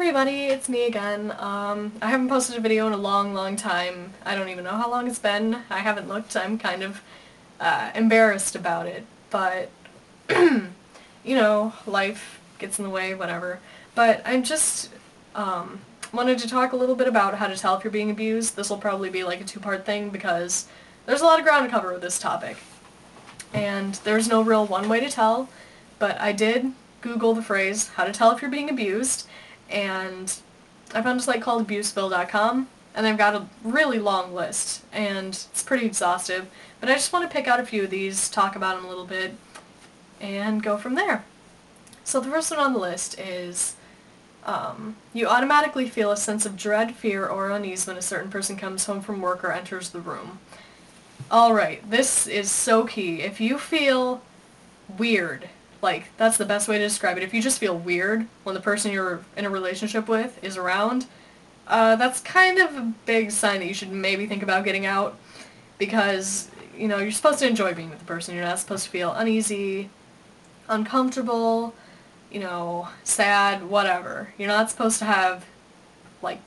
everybody, it's me again. I haven't posted a video in a long time. I don't even know how long it's been. I haven't looked. I'm kind of embarrassed about it, but you know, life gets in the way, whatever. But I just wanted to talk a little bit about how to tell if you're being abused. This will probably be like a two-part thing because there's a lot of ground to cover with this topic. And there's no real one way to tell, but I did Google the phrase, how to tell if you're being abused, and I found a site called abusive.com, and they've got a really long list, and it's pretty exhaustive, but I just want to pick out a few of these, talk about them a little bit, and go from there. So the first one on the list is, you automatically feel a sense of dread, fear, or unease when a certain person comes home from work or enters the room. Alright, this is so key. If you feel weird, like, that's the best way to describe it. If you just feel weird when the person you're in a relationship with is around, that's kind of a big sign that you should maybe think about getting out, because, you know, you're supposed to enjoy being with the person. You're not supposed to feel uneasy, uncomfortable, you know, sad, whatever. You're not supposed to have, like,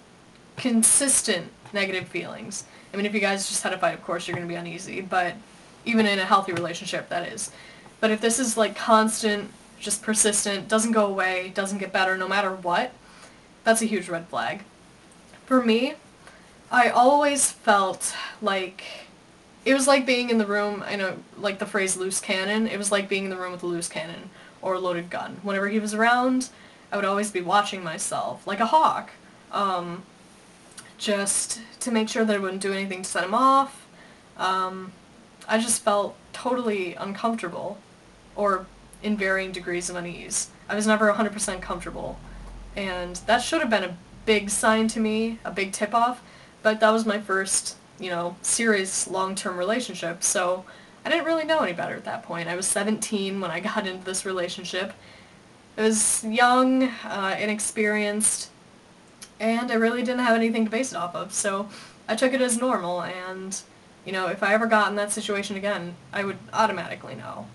consistent negative feelings. I mean, if you guys just had a fight, of course you're going to be uneasy, but even in a healthy relationship, that is. But if this is like constant, just persistent, doesn't go away, doesn't get better no matter what, that's a huge red flag. For me, I always felt like it was like being in the room, I know, like the phrase loose cannon, it was like being in the room with a loose cannon or a loaded gun. Whenever he was around, I would always be watching myself, like a hawk, just to make sure that I wouldn't do anything to set him off. I just felt totally uncomfortable, or in varying degrees of unease. I was never 100% comfortable, and that should have been a big sign to me, a big tip-off, but that was my first, you know, serious long-term relationship, so I didn't really know any better at that point. I was 17 when I got into this relationship. I was young, inexperienced, and I really didn't have anything to base it off of, so I took it as normal, and, you know, if I ever got in that situation again, I would automatically know.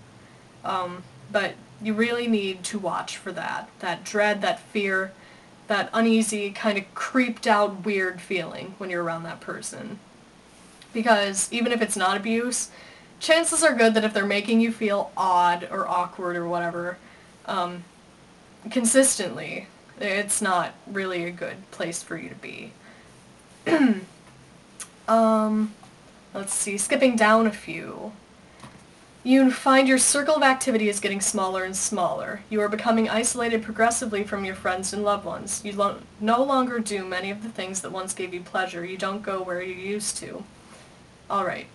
But you really need to watch for that dread, that fear, that uneasy, kind of creeped out weird feeling when you're around that person. Because even if it's not abuse, chances are good that if they're making you feel odd or awkward or whatever, consistently, it's not really a good place for you to be. Let's see, skipping down a few. You find your circle of activity is getting smaller and smaller. You are becoming isolated progressively from your friends and loved ones. You no longer do many of the things that once gave you pleasure. You don't go where you used to. Alright.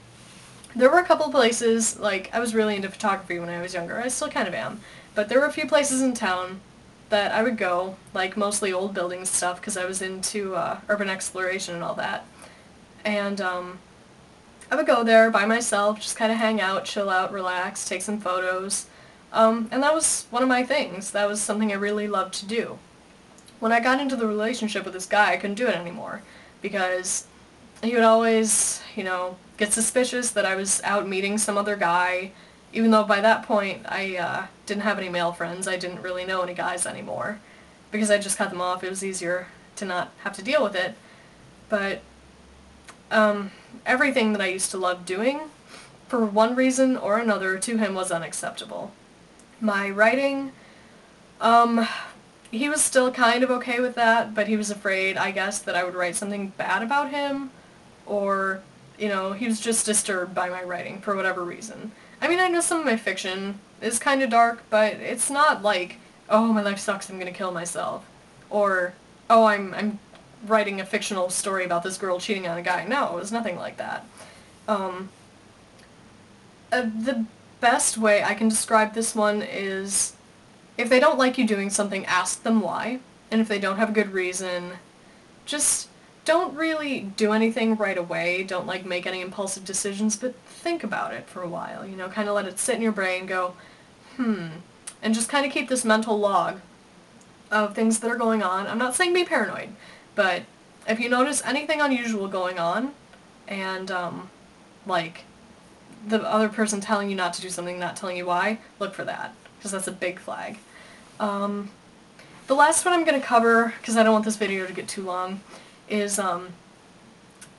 There were a couple places, like, I was really into photography when I was younger. I still kind of am. But there were a few places in town that I would go, like mostly old buildings stuff, because I was into urban exploration and all that. And I would go there by myself, just kind of hang out, chill out, relax, take some photos. And that was one of my things. That was something I really loved to do. When I got into the relationship with this guy, I couldn't do it anymore, because he would always, you know, get suspicious that I was out meeting some other guy, even though by that point I didn't have any male friends. I didn't really know any guys anymore, because I just cut them off. It was easier to not have to deal with it. But everything that I used to love doing, for one reason or another, to him was unacceptable. My writing, he was still kind of okay with that, but he was afraid, I guess, that I would write something bad about him, or, you know, he was just disturbed by my writing for whatever reason. I mean, I know some of my fiction is kind of dark, but it's not like, oh, my life sucks, I'm gonna kill myself, or, oh, I'm writing a fictional story about this girl cheating on a guy. No, it was nothing like that. The best way I can describe this one is, if they don't like you doing something, ask them why, and if they don't have a good reason, just don't really do anything right away. Don't, like, make any impulsive decisions, but think about it for a while, you know, kind of let it sit in your brain, go, and just kind of keep this mental log of things that are going on. I'm not saying be paranoid, but if you notice anything unusual going on, and, like, the other person telling you not to do something, not telling you why, look for that, because that's a big flag. the last one I'm going to cover, because I don't want this video to get too long, is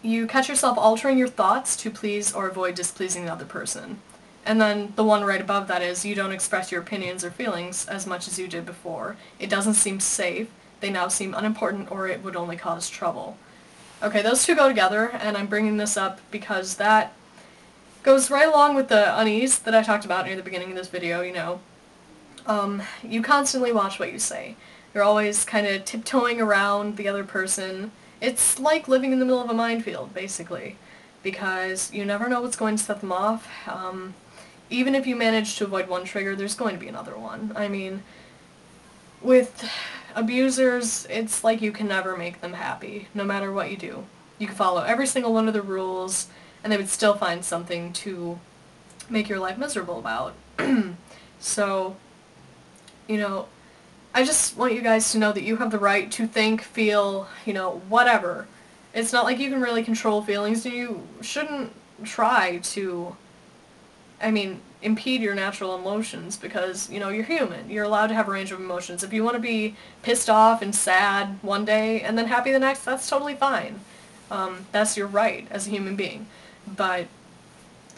you catch yourself altering your thoughts to please or avoid displeasing the other person. And then the one right above that is you don't express your opinions or feelings as much as you did before. It doesn't seem safe. They now seem unimportant, or it would only cause trouble. Okay, those two go together, and I'm bringing this up because that goes right along with the unease that I talked about near the beginning of this video, you know. You constantly watch what you say. You're always kind of tiptoeing around the other person. It's like living in the middle of a minefield, basically, because you never know what's going to set them off. Even if you manage to avoid one trigger, there's going to be another one. I mean, with abusers, it's like you can never make them happy, no matter what you do. You can follow every single one of the rules, and they would still find something to make your life miserable about. So, you know, I just want you guys to know that you have the right to think, feel, you know, whatever. It's not like you can really control feelings, and you shouldn't try to, I mean, impede your natural emotions, because, you know, you're human. You're allowed to have a range of emotions. If you want to be pissed off and sad one day and then happy the next, that's totally fine. That's your right as a human being. But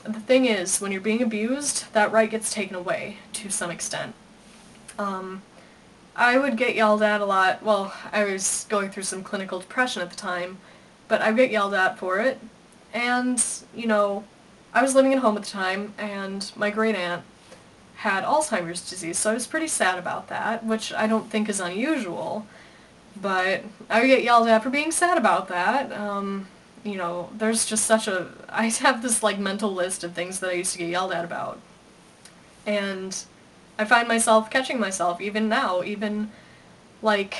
the thing is, when you're being abused, that right gets taken away to some extent. I would get yelled at a lot. Well, I was going through some clinical depression at the time, but I would get yelled at for it. And, you know, I was living at home at the time, and my great aunt had Alzheimer's disease, so I was pretty sad about that, which I don't think is unusual. But I would get yelled at for being sad about that. You know, there's just such a... I have this, like, mental list of things that I used to get yelled at about. And I find myself catching myself, even now, even, like,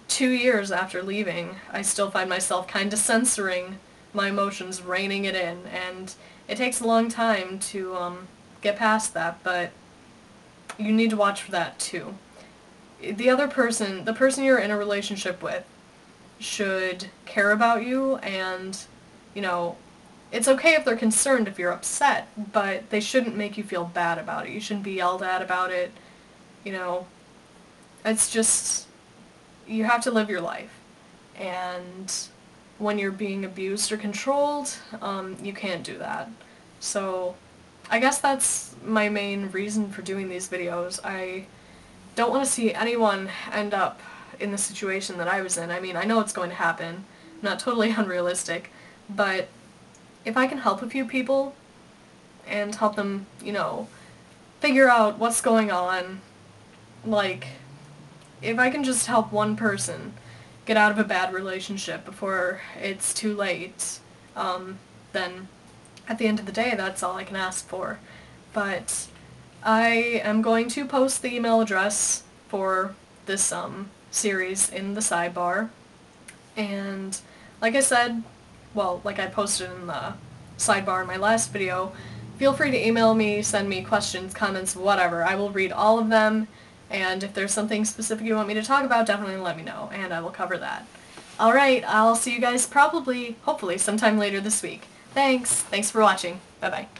2 years after leaving, I still find myself kind of censoring my emotions, reining it in, and it takes a long time to get past that, but you need to watch for that too. The other person, the person you're in a relationship with, should care about you, and, you know, it's okay if they're concerned if you're upset, but they shouldn't make you feel bad about it. You shouldn't be yelled at about it, you know. It's just, you have to live your life, and when you're being abused or controlled, you can't do that. So I guess that's my main reason for doing these videos. I don't want to see anyone end up in the situation that I was in. I mean, I know it's going to happen. Not totally unrealistic, but if I can help a few people and help them, you know, figure out what's going on, like, if I can just help one person get out of a bad relationship before it's too late, then at the end of the day, that's all I can ask for. But I am going to post the email address for this series in the sidebar, and like I said, well, like I posted in the sidebar in my last video, feel free to email me, send me questions, comments, whatever. I will read all of them, and if there's something specific you want me to talk about, definitely let me know, and I will cover that. Alright, I'll see you guys probably, hopefully, sometime later this week. Thanks for watching. Bye-bye.